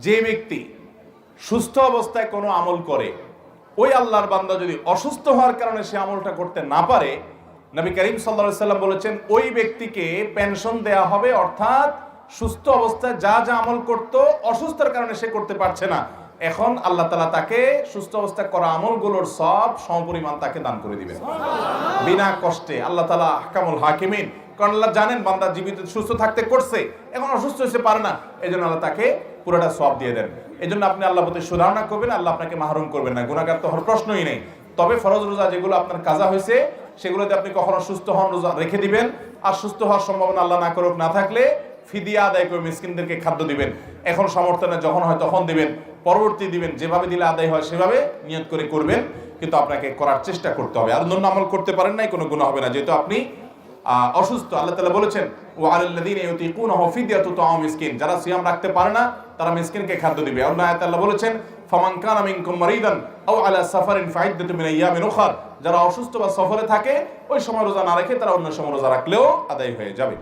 যে ব্যক্তি সুস্থ অবস্থায় কোনো আমল করে, ওই আল্লাহর বান্দা যদি অসুস্থ হওয়ার কারণে সে আমলটা করতে না পারে, নবী করিম সাল্লাল্লাহু আলাইহি সাল্লাম বলেছেন ওই ব্যক্তিকে পেনশন দেয়া হবে। অর্থাৎ সুস্থ অবস্থায় যা যা আমল করত অসুস্থতার কারণে সে করতে পারছে না, এখন আল্লাহ তাআলা তাকে সুস্থ অবস্থায় করা আমলগুলোর সব সমপরিমাণ তাকে দান করে দিবেন বিনা কষ্টে। আল্লাহ তাআলা আহকামুল হাকিমিন, কারণ আল্লাহ জানেন বান্দা জীবিত সুস্থ থাকতে করছে, এখন অসুস্থ হতে পারে না, এজন্য আল্লাহ তাকে পুরোটা সওয়াব দিয়ে দেন। এজন্য আপনি আল্লাহর প্রতি সুধারণা করবেন, আল্লাহ আপনাকে মাহরুম করবেন না, গুনাহগার তো হওয়ার প্রশ্নই নেই। তবে ফরজ রোজা যেগুলো আপনার কাজা হয়েছে সেগুলোতে আপনি কখনো সুস্থ হন রোজা রেখে দিবেন, আর সুস্থ হওয়ার সম্ভাবনা আল্লাহ না করুক না থাকলে ফিদিয়া আদায় করে মিসকিনদেরকে খাদ্য দিবেন। এখন সমর্থনে যখন হয় তখন দিবেন, পরবর্তী দিবেন, যেভাবে দিলে আদায় হয় সেভাবে নিয়ত করে করবেন, কিন্তু আপনাকে করার চেষ্টা করতে হবে। আর অন্য আমল করতে পারেন নাই, কোনো গুনাহ হবে না, যেহেতু আপনি অসুস্থ। আল্লাহ তাআলা বলেছেন ওয়া আলাল্লাযীনা ইউতিকুনাহু ফিদিয়াতু তাআমু মিসকিন, যারা সিয়াম রাখতে পারে না তারা মিসকিনকে খাদ্য দিবে। অন্য আয়াতে আল্লাহ বলেছেন ফামান কানা মিনকুম মারিদান আও আলা সাফারিন ফাইদ্দাতু মিন আইয়ামিন উখর, যারা অসুস্থ বা সফরে থাকে ওই সময় রোজা না রেখে তারা অন্য সময় রোজা রাখলেও আদায় হয়ে যাবে।